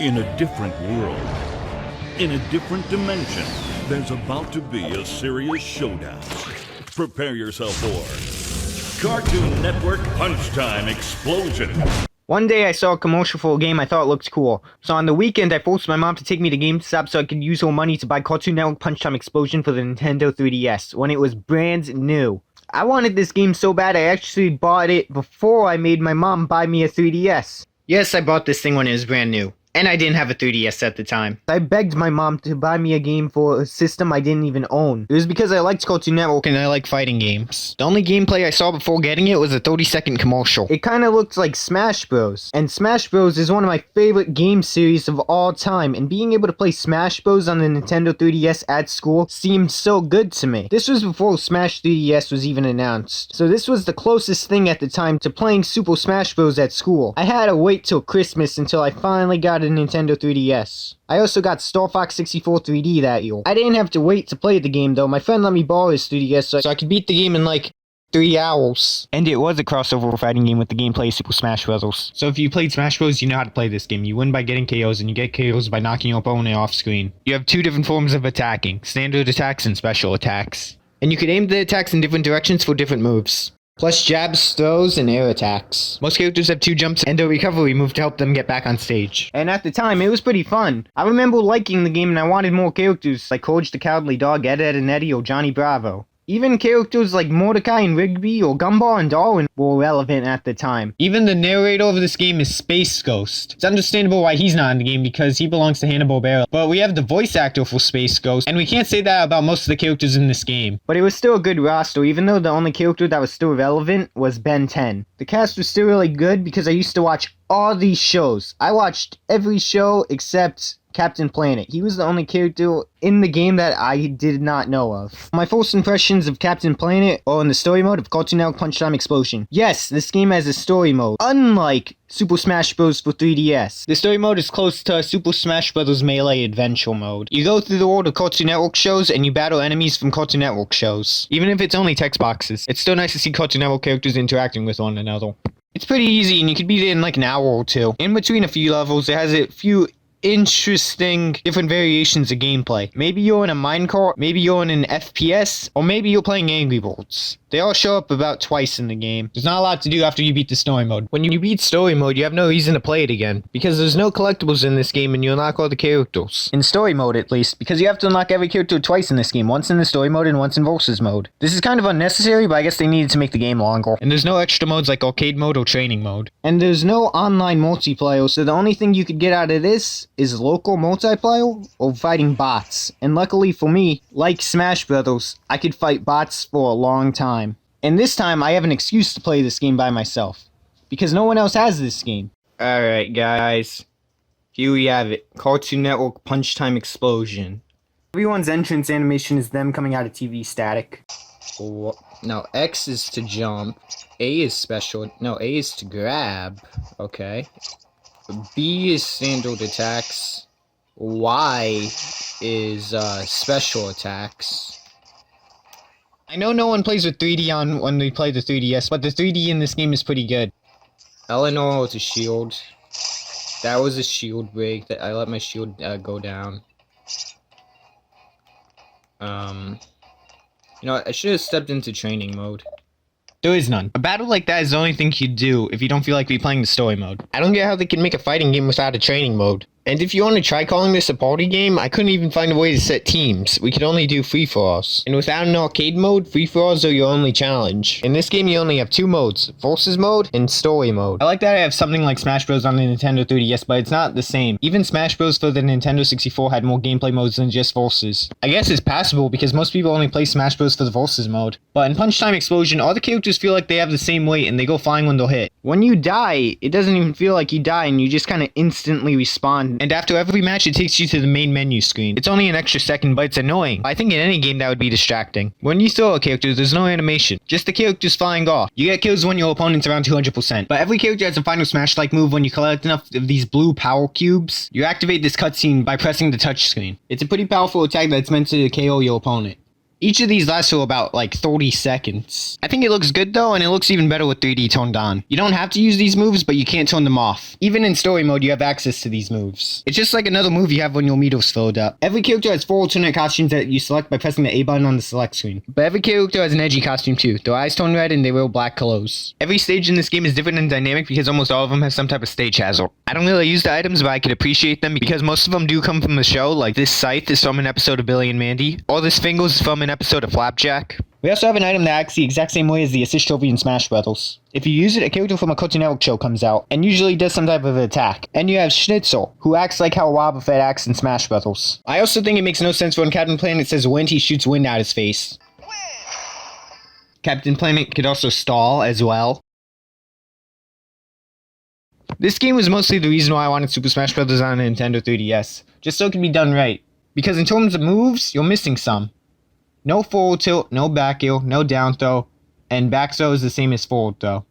In a different world, in a different dimension, there's about to be a serious showdown. Prepare yourself for Cartoon Network Punch Time Explosion. One day I saw a commercial for a game I thought looked cool, so on the weekend I forced my mom to take me to GameStop so I could use her money to buy Cartoon Network Punch Time Explosion for the Nintendo 3DS, when it was brand new. I wanted this game so bad I actually bought it before I made my mom buy me a 3DS. Yes, I bought this thing when it was brand new. And I didn't have a 3DS at the time. I begged my mom to buy me a game for a system I didn't even own. It was because I liked Cartoon Network and I like fighting games. The only gameplay I saw before getting it was a 30-second commercial. It kinda looked like Smash Bros. And Smash Bros is one of my favorite game series of all time, and being able to play Smash Bros on the Nintendo 3DS at school seemed so good to me. This was before Smash 3DS was even announced, so this was the closest thing at the time to playing Super Smash Bros at school. I had to wait till Christmas until I finally got a Nintendo 3DS. I also got Star Fox 64 3D that year. I didn't have to wait to play the game though. My friend let me borrow his 3DS so I could beat the game in like 3 hours. And it was a crossover fighting game with the gameplay of Super Smash Bros. So if you played Smash Bros, you know how to play this game. You win by getting KOs, and you get KOs by knocking your opponent off screen. You have two different forms of attacking, standard attacks and special attacks. And you can aim the attacks in different directions for different moves. Plus jabs, throws, and air attacks. Most characters have 2 jumps and a recovery move to help them get back on stage. And at the time, it was pretty fun. I remember liking the game and I wanted more characters like Courage the Cowardly Dog, Ed, Edd and Eddy, or Johnny Bravo. Even characters like Mordecai and Rigby or Gumball and Darwin were relevant at the time. Even the narrator of this game is Space Ghost. It's understandable why he's not in the game because he belongs to Hanna-Barbera. But we have the voice actor for Space Ghost, and we can't say that about most of the characters in this game. But it was still a good roster, even though the only character that was still relevant was Ben 10. The cast was still really good because I used to watch all these shows. I watched every show except Captain Planet. He was the only character in the game that I did not know of. My first impressions of Captain Planet are in the story mode of Cartoon Network Punch Time Explosion. Yes, this game has a story mode, unlike Super Smash Bros. For 3DS. The story mode is close to Super Smash Bros. Melee Adventure mode. You go through the world of Cartoon Network shows and you battle enemies from Cartoon Network shows. Even if it's only text boxes, it's still nice to see Cartoon Network characters interacting with one another. It's pretty easy and you can beat it in like an hour or two. In between a few levels, it has a few interesting different variations of gameplay. Maybe you're in a minecart, maybe you're in an FPS, or maybe you're playing Angry Birds. They all show up about twice in the game. There's not a lot to do after you beat the story mode. When you beat story mode, you have no reason to play it again, because there's no collectibles in this game and you unlock all the characters. In story mode at least, because you have to unlock every character twice in this game, once in the story mode and once in versus mode. This is kind of unnecessary, but I guess they needed to make the game longer. And there's no extra modes like arcade mode or training mode. And there's no online multiplayer, so the only thing you could get out of this is local multiplayer or fighting bots. And luckily for me, like Smash Brothers, I could fight bots for a long time. And this time I have an excuse to play this game by myself, because no one else has this game. Alright guys, here we have it. Cartoon Network Punch Time Explosion. Everyone's entrance animation is them coming out of TV static. No, X is to jump, A is special, no, A is to grab, okay. B is standard attacks, Y is special attacks. I know no one plays with 3D on when we play the 3DS, but the 3D in this game is pretty good. Eleanor was a shield. That was a shield break. I let my shield go down. You know, I should have stepped into training mode. There is none. A battle like that is the only thing you'd do if you don't feel like replaying the story mode. I don't get how they can make a fighting game without a training mode. And if you want to try calling this a party game, I couldn't even find a way to set teams. We could only do free-for-alls. And without an arcade mode, free-for-alls are your only challenge. In this game, you only have 2 modes, versus mode and story mode. I like that I have something like Smash Bros. On the Nintendo 3DS, but it's not the same. Even Smash Bros. For the Nintendo 64 had more gameplay modes than just versus. I guess it's passable because most people only play Smash Bros. For the versus mode. But in Punch Time Explosion, all the characters feel like they have the same weight and they go flying when they're hit. When you die, it doesn't even feel like you die and you just kind of instantly respawn. And after every match, it takes you to the main menu screen. It's only an extra second, but it's annoying. I think in any game that would be distracting. When you throw a character, there's no animation. Just the characters flying off. You get kills when your opponent's around 200%. But every character has a final smash-like move. When you collect enough of these blue power cubes, you activate this cutscene by pressing the touchscreen. It's a pretty powerful attack that's meant to KO your opponent. Each of these lasts for about like 30 seconds. I think it looks good though, and it looks even better with 3D toned on. You don't have to use these moves, but you can't turn them off. Even in story mode, you have access to these moves. It's just like another move you have when your meter's filled up. Every character has 4 alternate costumes that you select by pressing the A button on the select screen. But every character has an edgy costume too. Their eyes turn red and they wear black clothes. Every stage in this game is different and dynamic because almost all of them have some type of stage hazard. I don't really use the items, but I could appreciate them because most of them do come from the show, like this scythe is from an episode of Billy and Mandy, or this fingers is from an episode of Flapjack. We also have an item that acts the exact same way as the assist trophy in Smash Bros. If you use it, a character from a Cartoon Network show comes out, and usually does some type of attack. And you have Schnitzel, who acts like how Wobbuffet acts in Smash Bros. I also think it makes no sense when Captain Planet says wind, he shoots wind out his face. Captain Planet could also stall as well. This game was mostly the reason why I wanted Super Smash Bros. On a Nintendo 3DS, just so it could be done right. Because in terms of moves, you're missing some. No forward tilt, no back air, no down throw, and back throw is the same as forward throw.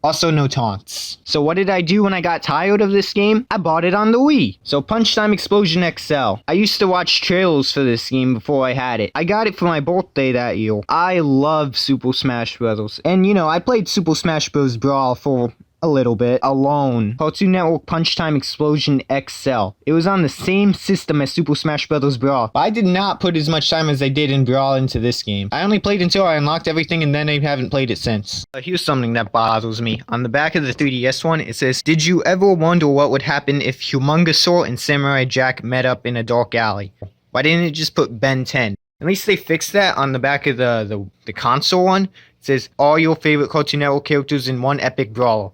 Also no taunts. So what did I do when I got tired of this game? I bought it on the Wii. So Punch Time Explosion XL. I used to watch trailers for this game before I had it. I got it for my birthday that year. I love Super Smash Bros. And you know, I played Super Smash Bros. Brawl for a little bit alone. Cartoon Network Punch Time Explosion XL. It was on the same system as Super Smash Bros. Brawl, but I did not put as much time as I did in Brawl into this game. I only played until I unlocked everything and then I haven't played it since. Here's something that bothers me. On the back of the 3DS one, it says, "Did you ever wonder what would happen if Humongousaur and Samurai Jack met up in a dark alley?" Why didn't it just put Ben 10? At least they fixed that on the back of the console one. It says, "All your favorite Cartoon Network characters in one epic brawler."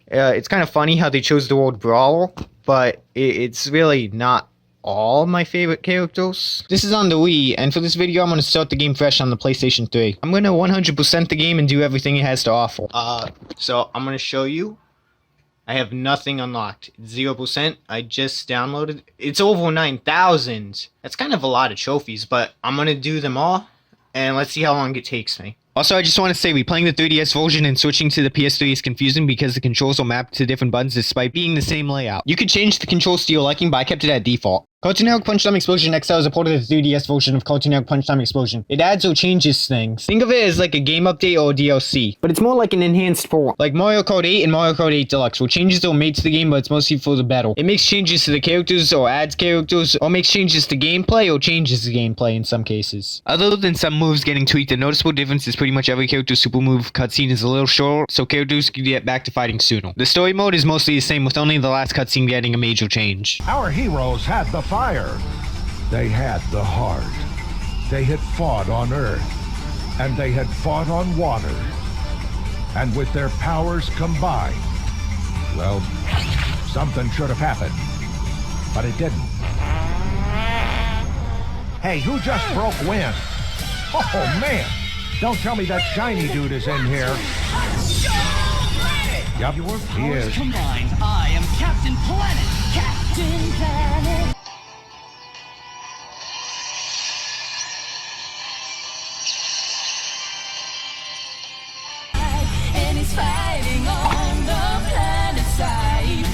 It's kind of funny how they chose the word brawler, but it's really not all my favorite characters. This is on the Wii, and for this video I'm going to start the game fresh on the PlayStation 3. I'm going to 100% the game and do everything it has to offer. So I'm going to show you. I have nothing unlocked. 0%. I just downloaded. It's over 9,000. That's kind of a lot of trophies, but I'm going to do them all, and let's see how long it takes me. Also, I just want to say, replaying the 3DS version and switching to the PS3 is confusing because the controls are mapped to different buttons despite being the same layout. You could change the controls to your liking, but I kept it at default. Cartoon Network Punch Time Explosion XL is a port of the 3DS version of Cartoon Network Punch Time Explosion. It adds or changes things. Think of it as like a game update or a DLC, but it's more like an enhanced form. Like Mario Kart 8 and Mario Kart 8 Deluxe, where changes are made to the game, but it's mostly for the better. It makes changes to the characters or adds characters, or makes changes to gameplay or changes the gameplay in some cases. Other than some moves getting tweaked, the noticeable difference is pretty much every character's super move cutscene is a little shorter, so characters can get back to fighting sooner. The story mode is mostly the same, with only the last cutscene getting a major change. Our heroes had the fire. They had the heart. They had fought on Earth, and they had fought on water. And with their powers combined, well, something should have happened, but it didn't. Hey, who just broke wind? Oh, man! Don't tell me that shiny dude is in here. Yup, Your he powers is. combined, I am Captain Planet! Captain Planet! And he's fighting on the planet side.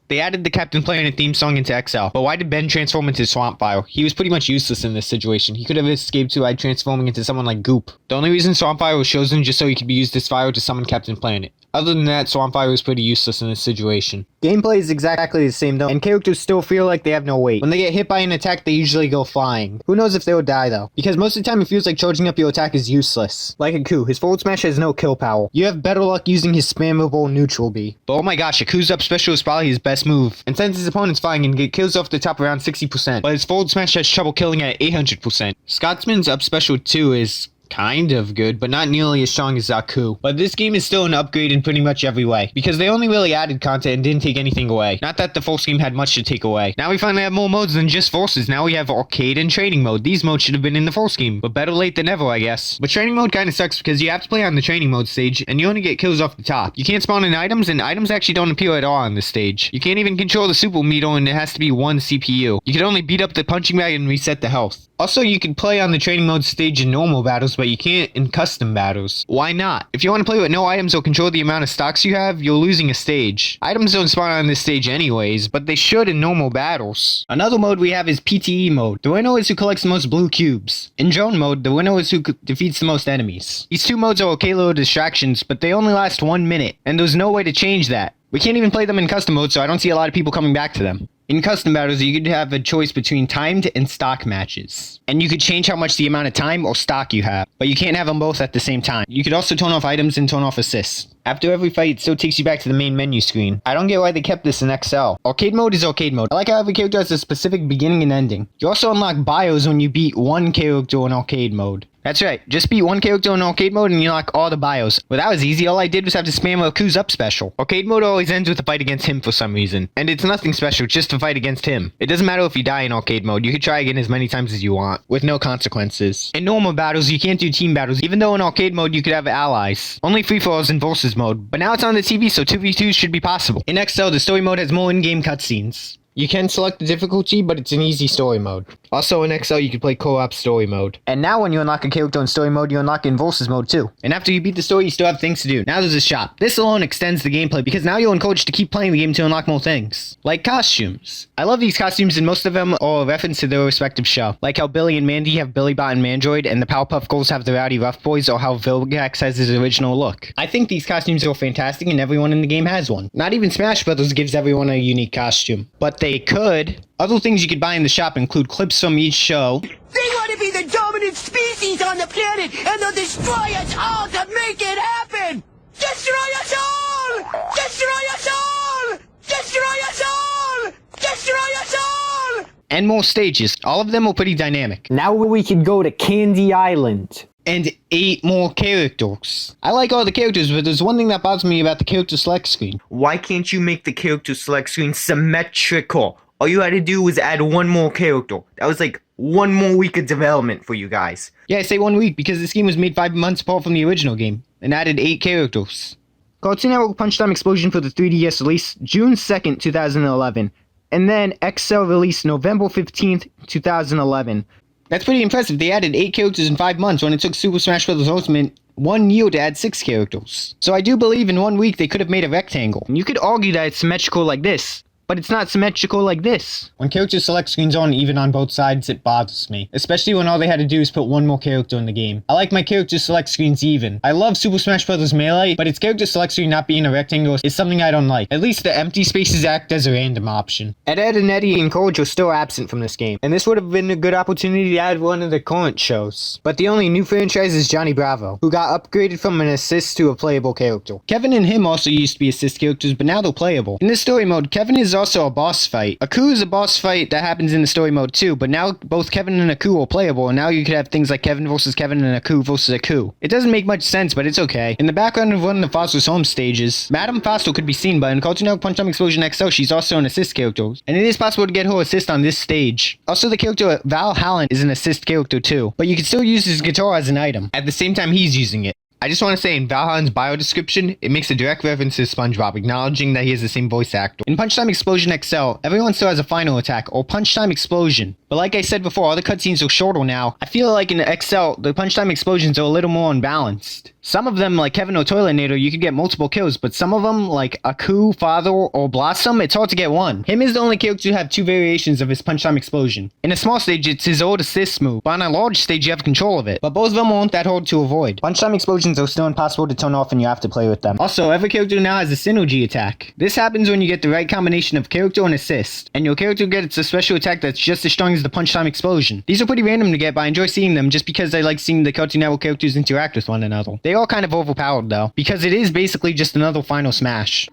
They added the Captain Planet theme song into XL, but why did Ben transform into Swamp Fire? He was pretty much useless in this situation. He could have escaped by transforming into someone like Goop. The only reason Swamp Fire was chosen just so he could be used as fire to summon Captain Planet. Other than that, Swamp Fire was pretty useless in this situation. Gameplay is exactly the same though, and characters still feel like they have no weight. When they get hit by an attack, they usually go flying. Who knows if they will die though? Because most of the time it feels like charging up your attack is useless. Like Aku, his forward smash has no kill power. You have better luck using his spammable neutral B. But oh my gosh, Aku's up special is probably his best move. And since his opponent's flying and get kills off the top around 60%, but his forward smash has trouble killing at 800%. Scotsman's up special 2 is kind of good, but not nearly as strong as Zaku. But this game is still an upgrade in pretty much every way, because they only really added content and didn't take anything away. Not that the first game had much to take away. Now we finally have more modes than just forces. Now we have arcade and training mode. These modes should have been in the first game, but better late than never, I guess. But training mode kinda sucks because you have to play on the training mode stage, and you only get kills off the top. You can't spawn in items, and items actually don't appear at all on this stage. You can't even control the super meter, and it has to be one CPU. You can only beat up the punching bag and reset the health. Also, you can play on the training mode stage in normal battles, but you can't in custom battles. Why not? If you want to play with no items or control the amount of stocks you have, you're losing a stage. Items don't spawn on this stage anyways, but they should in normal battles. Another mode we have is PTE mode. The winner is who collects the most blue cubes. In drone mode, the winner is who defeats the most enemies. These two modes are okay little distractions, but they only last 1 minute, and there's no way to change that. We can't even play them in custom mode, so I don't see a lot of people coming back to them. In custom battles, you could have a choice between timed and stock matches. And you could change how much the amount of time or stock you have, but you can't have them both at the same time. You could also turn off items and turn off assists. After every fight, it still takes you back to the main menu screen. I don't get why they kept this in XL. Arcade mode is arcade mode. I like how every character has a specific beginning and ending. You also unlock bios when you beat one character in arcade mode. That's right, just beat one character in arcade mode and you unlock all the bios. Well, that was easy. All I did was have to spam Aku's up special. Arcade mode always ends with a fight against him for some reason. And it's nothing special, just a fight against him. It doesn't matter if you die in arcade mode, you can try again as many times as you want, with no consequences. In normal battles, you can't do team battles, even though in arcade mode you could have allies. Only free-for-alls in versus mode, but now it's on the TV, so 2v2s should be possible. In XL, the story mode has more in-game cutscenes. You can select the difficulty, but it's an easy story mode. Also in XL, you can play co-op story mode. And now when you unlock a character in story mode, you unlock it in versus mode too. And after you beat the story, you still have things to do. Now there's a shop. This alone extends the gameplay because now you're encouraged to keep playing the game to unlock more things. Like costumes. I love these costumes and most of them are a reference to their respective show. Like how Billy and Mandy have Billy Bot and Mandroid, and the Powerpuff Girls have the Rowdy Rough Boys, or how Vilgax has his original look. I think these costumes are fantastic and everyone in the game has one. Not even Smash Bros. Gives everyone a unique costume. But they could. Other things you could buy in the shop include clips from each show. They want to be the dominant species on the planet, and they'll destroy us all to make it happen! Destroy us all! Destroy us all! Destroy us all! Destroy us all! And more stages. All of them are pretty dynamic. Now we could go to Candy Island. And 8 more characters. I like all the characters, but there's one thing that bothers me about the character select screen. Why can't you make the character select screen symmetrical? All you had to do was add one more character. That was like 1 more week of development for you guys. Yeah, I say 1 week because this game was made 5 months apart from the original game and added 8 characters. Cartoon Network Punch Time Explosion for the 3DS release June 2nd, 2011. And then XL release November 15th, 2011. That's pretty impressive. They added 8 characters in 5 months when it took Super Smash Bros. Ultimate 1 year to add 6 characters. So I do believe in 1 week they could have made a rectangle. You could argue that it's symmetrical like this, but it's not symmetrical like this. When character select screens aren't even on both sides, it bothers me. Especially when all they had to do is put 1 more character in the game. I like my character select screens even. I love Super Smash Bros. Melee, but its character select screen not being a rectangle is something I don't like. At least the empty spaces act as a random option. Ed, and Eddie and Courage are still absent from this game, and this would have been a good opportunity to add one of the current shows. But the only new franchise is Johnny Bravo, who got upgraded from an assist to a playable character. Kevin and him also used to be assist characters, but now they're playable. In this story mode, Kevin is also a boss fight. Aku is a boss fight that happens in the story mode too, but now both Kevin and Aku are playable, and now you could have things like Kevin versus Kevin and Aku versus Aku. It doesn't make much sense, but it's okay. In the background of one of the Foster's home stages, Madame Foster could be seen, but in Cartoon Network Punch Time Explosion XL, she's also an assist character, and it is possible to get her assist on this stage. Also, the character Val Hallen is an assist character too, but you can still use his guitar as an item, at the same time he's using it. I just want to say in Valheim's bio description, it makes a direct reference to SpongeBob, acknowledging that he is the same voice actor. In Punch Time Explosion XL, everyone still has a final attack, or Punch Time Explosion. But like I said before, all the cutscenes are shorter now. I feel like in XL, the Punch Time Explosions are a little more unbalanced. Some of them, like Kevin or Toiletnator, you could get multiple kills, but some of them, like Aku, Father, or Blossom, it's hard to get one. Him is the only character to have 2 variations of his Punch Time Explosion. In a small stage, it's his old assist move, but on a large stage, you have control of it. But both of them aren't that hard to avoid. Punch Time Explosions are still impossible to turn off and you have to play with them. Also, every character now has a synergy attack. This happens when you get the right combination of character and assist, and your character gets a special attack that's just as strong as the Punch Time Explosion. These are pretty random to get, but I enjoy seeing them just because I like seeing the Cartoon Network characters interact with one another. They are kind of overpowered though, because it is basically just another Final Smash.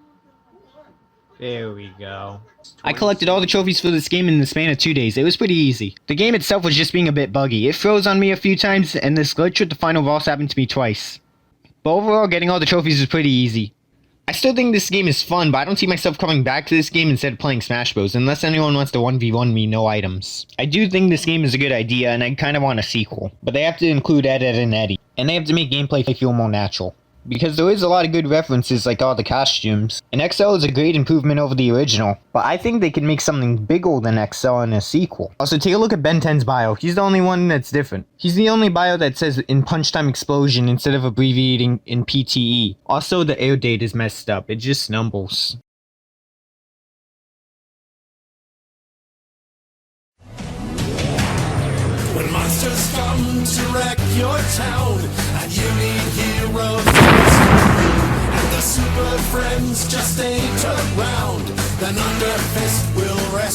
There we go. I collected all the trophies for this game in the span of 2 days. It was pretty easy. The game itself was just being a bit buggy. It froze on me a few times, and this glitch with the final boss happened to me twice. But overall, getting all the trophies was pretty easy. I still think this game is fun, but I don't see myself coming back to this game instead of playing Smash Bros. Unless anyone wants to 1v1 me, no items. I do think this game is a good idea, and I kind of want a sequel. But they have to include Ed, and Eddie. And they have to make gameplay feel more natural. because there is a lot of good references like all the costumes. And XL is a great improvement over the original, but I think they can make something bigger than XL in a sequel. Also, take a look at Ben 10's bio. He's the only one that's different. He's the only bio that says in Punch Time Explosion instead of abbreviating in PTE. Also, the air date is messed up. It just stumbles. When monsters come to wreck your town, and you need heroes to rescue, and the super friends just ain't around, then Under Fist will rescue.